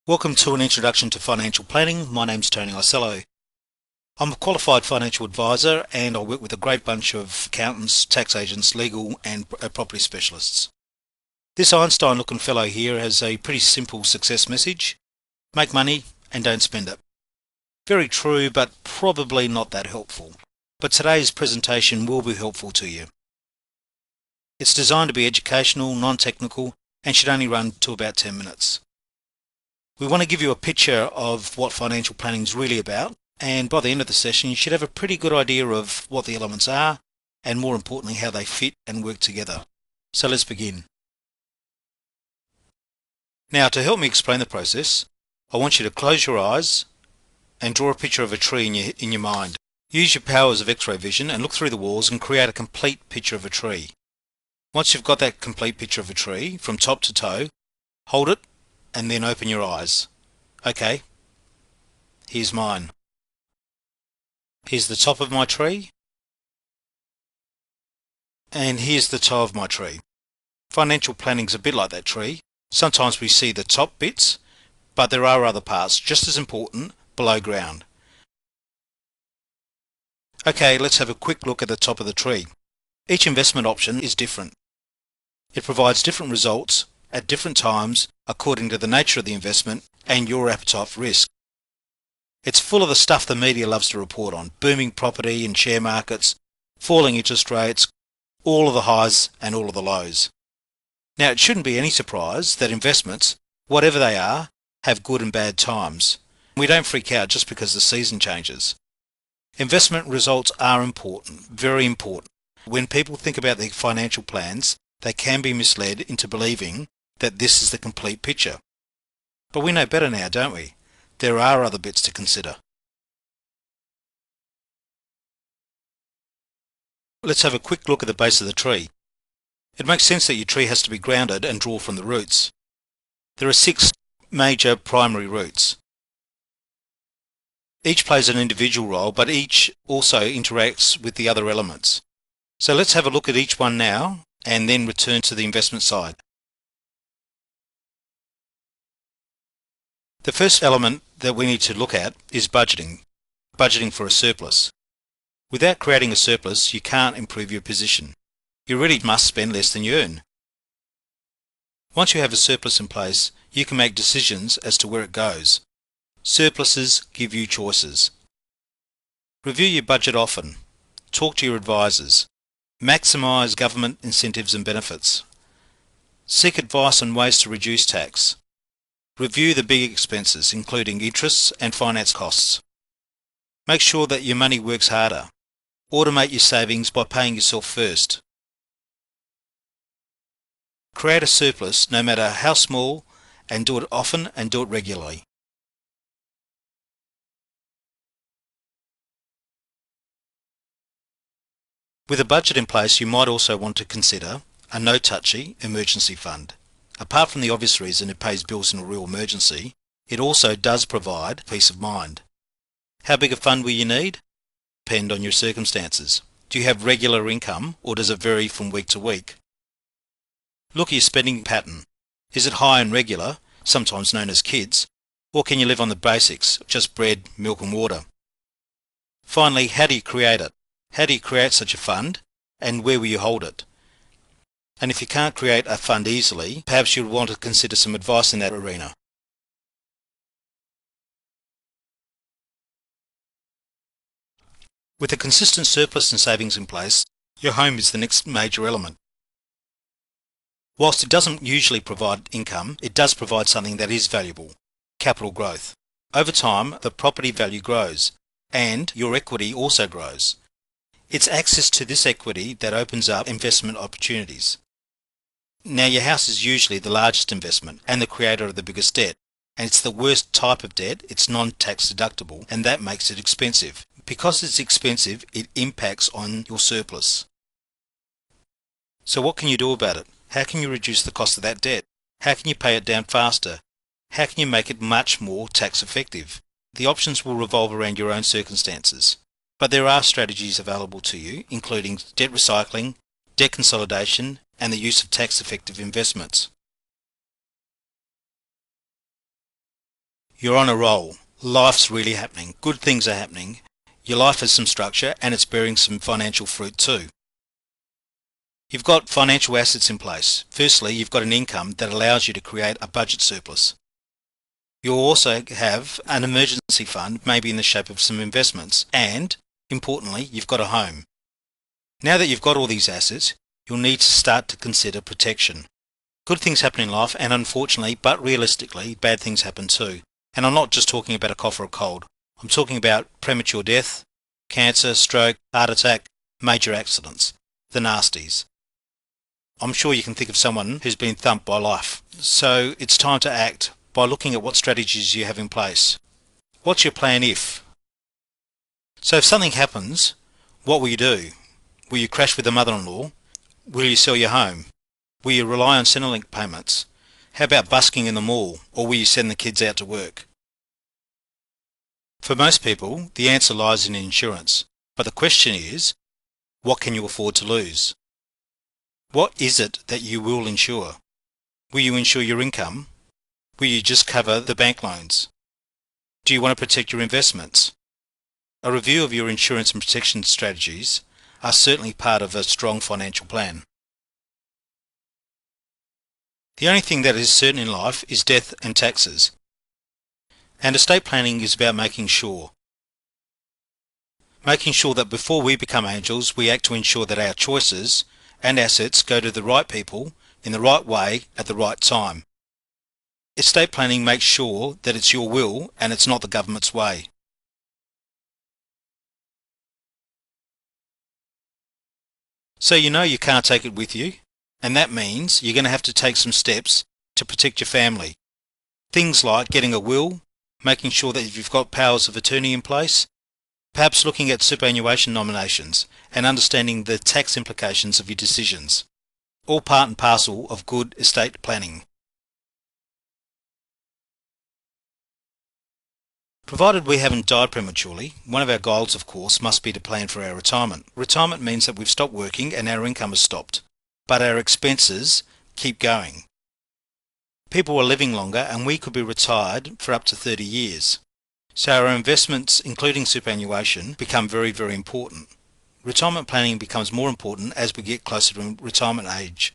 Welcome to an introduction to financial planning. My name's Tony Isello. I'm a qualified financial advisor and I work with a great bunch of accountants, tax agents, legal and property specialists. This Einstein looking fellow here has a pretty simple success message. Make money and don't spend it. Very true, but probably not that helpful. But today's presentation will be helpful to you. It's designed to be educational, non-technical and should only run to about 10 minutes. We want to give you a picture of what financial planning is really about, and by the end of the session you should have a pretty good idea of what the elements are and more importantly how they fit and work together. So let's begin. Now, to help me explain the process, I want you to close your eyes and draw a picture of a tree in your mind. Use your powers of X-ray vision and look through the walls and create a complete picture of a tree. Once you've got that complete picture of a tree from top to toe, hold it and then open your eyes. Okay, here's mine. Here's the top of my tree, and here's the toe of my tree. Financial planning's a bit like that tree. Sometimes we see the top bits, but there are other parts just as important below ground. Okay, let's have a quick look at the top of the tree. Each investment option is different. It provides different results at different times according to the nature of the investment and your appetite for risk. It's full of the stuff the media loves to report on: booming property and share markets, falling interest rates, all of the highs and all of the lows. Now, it shouldn't be any surprise that investments, whatever they are, have good and bad times. We don't freak out just because the season changes. Investment results are important, very important. When people think about their financial plans, they can be misled into believing that this is the complete picture. But we know better now, don't we? There are other bits to consider. Let's have a quick look at the base of the tree. It makes sense that your tree has to be grounded and draw from the roots. There are 6 major primary roots. Each plays an individual role, but each also interacts with the other elements. So let's have a look at each one now and then return to the investment side. The first element that we need to look at is budgeting. Budgeting for a surplus. Without creating a surplus, you can't improve your position. You really must spend less than you earn. Once you have a surplus in place, you can make decisions as to where it goes. Surpluses give you choices. Review your budget often. Talk to your advisors. Maximise government incentives and benefits. Seek advice on ways to reduce tax. Review the big expenses, including interests and finance costs. Make sure that your money works harder. Automate your savings by paying yourself first. Create a surplus, no matter how small, and do it often and do it regularly. With a budget in place, you might also want to consider a no-touchy emergency fund. Apart from the obvious reason it pays bills in a real emergency, it also does provide peace of mind. How big a fund will you need? Depend on your circumstances. Do you have regular income or does it vary from week to week? Look at your spending pattern. Is it high and regular, sometimes known as kids, or can you live on the basics, just bread, milk and water? Finally, how do you create it? How do you create such a fund and where will you hold it? And if you can't create a fund easily, perhaps you'll want to consider some advice in that arena. With a consistent surplus and savings in place, your home is the next major element. Whilst it doesn't usually provide income, it does provide something that is valuable: capital growth. Over time, the property value grows, and your equity also grows. It's access to this equity that opens up investment opportunities. Now, your house is usually the largest investment and the creator of the biggest debt, and it's the worst type of debt. It's non-tax deductible, and that makes it expensive. Because it's expensive, it impacts on your surplus. So what can you do about it? How can you reduce the cost of that debt? How can you pay it down faster? How can you make it much more tax effective? The options will revolve around your own circumstances. But there are strategies available to you, including debt recycling, debt consolidation, and the use of tax-effective investments. You're on a roll. Life's really happening. Good things are happening. Your life has some structure and it's bearing some financial fruit too. You've got financial assets in place. Firstly, you've got an income that allows you to create a budget surplus. You'll also have an emergency fund, maybe in the shape of some investments, and, importantly, you've got a home. Now that you've got all these assets, you'll need to start to consider protection. Good things happen in life, and unfortunately, but realistically, bad things happen too. And I'm not just talking about a cough or a cold. I'm talking about premature death, cancer, stroke, heart attack, major accidents, the nasties. I'm sure you can think of someone who's been thumped by life. So it's time to act by looking at what strategies you have in place. What's your plan if? So if something happens, what will you do? Will you crash with a mother-in-law? Will you sell your home? Will you rely on Centrelink payments? How about busking in the mall, or will you send the kids out to work? For most people, the answer lies in insurance. But the question is, what can you afford to lose? What is it that you will insure? Will you insure your income? Will you just cover the bank loans? Do you want to protect your investments? A review of your insurance and protection strategies are certainly part of a strong financial plan. The only thing that is certain in life is death and taxes. And estate planning is about making sure that before we become angels, we act to ensure that our choices and assets go to the right people in the right way at the right time. Estate planning makes sure that it's your will and it's not the government's way. So you know you can't take it with you, and that means you're going to have to take some steps to protect your family. Things like getting a will, making sure that you've got powers of attorney in place, perhaps looking at superannuation nominations and understanding the tax implications of your decisions. All part and parcel of good estate planning. Provided we haven't died prematurely, one of our goals, of course, must be to plan for our retirement. Retirement means that we've stopped working and our income has stopped, but our expenses keep going. People are living longer and we could be retired for up to 30 years. So our investments, including superannuation, become very, very important. Retirement planning becomes more important as we get closer to retirement age.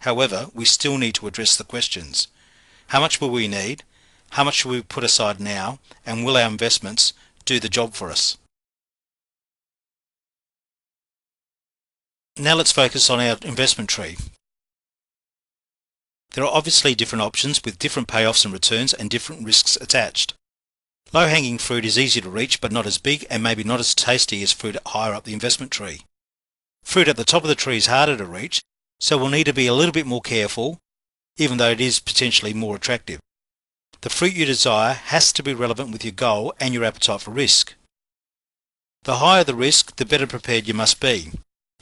However, we still need to address the questions. How much will we need? How much should we put aside now? And will our investments do the job for us? Now let's focus on our investment tree. There are obviously different options with different payoffs and returns and different risks attached. Low-hanging fruit is easy to reach but not as big and maybe not as tasty as fruit higher up the investment tree. Fruit at the top of the tree is harder to reach, so we'll need to be a little bit more careful, even though it is potentially more attractive. The fruit you desire has to be relevant with your goal and your appetite for risk. The higher the risk, the better prepared you must be.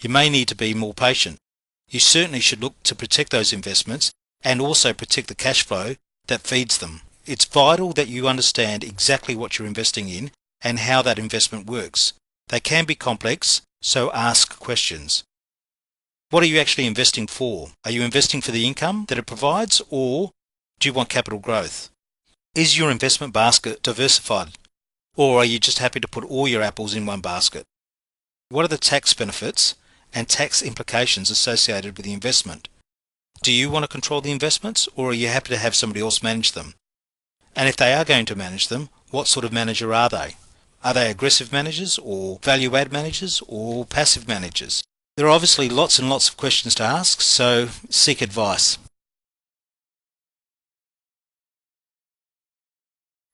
You may need to be more patient. You certainly should look to protect those investments and also protect the cash flow that feeds them. It's vital that you understand exactly what you're investing in and how that investment works. They can be complex, so ask questions. What are you actually investing for? Are you investing for the income that it provides, or do you want capital growth? Is your investment basket diversified, or are you just happy to put all your apples in one basket? What are the tax benefits and tax implications associated with the investment? Do you want to control the investments, or are you happy to have somebody else manage them? And if they are going to manage them, what sort of manager are they? Are they aggressive managers, or value-add managers, or passive managers? There are obviously lots and lots of questions to ask, so seek advice.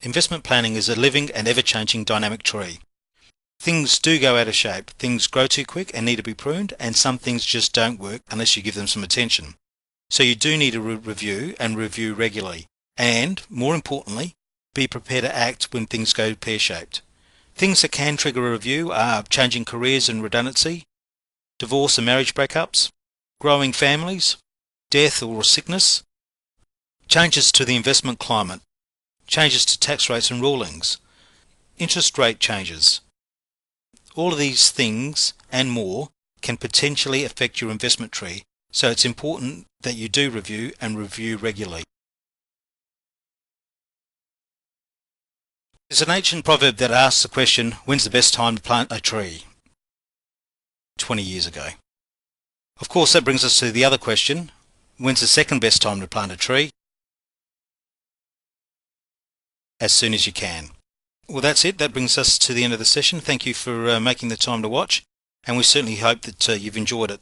Investment planning is a living and ever-changing dynamic tree. Things do go out of shape, things grow too quick and need to be pruned, and some things just don't work unless you give them some attention. So you do need to review and review regularly. And, more importantly, be prepared to act when things go pear-shaped. Things that can trigger a review are changing careers and redundancy, divorce and marriage breakups, growing families, death or sickness, changes to the investment climate, changes to tax rates and rulings, interest rate changes. All of these things and more can potentially affect your investment tree, so it's important that you do review and review regularly. There's an ancient proverb that asks the question, when's the best time to plant a tree? 20 years ago. Of course, that brings us to the other question, when's the second best time to plant a tree? As soon as you can. Well, that's it. That brings us to the end of the session. Thank you for making the time to watch, and we certainly hope that you've enjoyed it.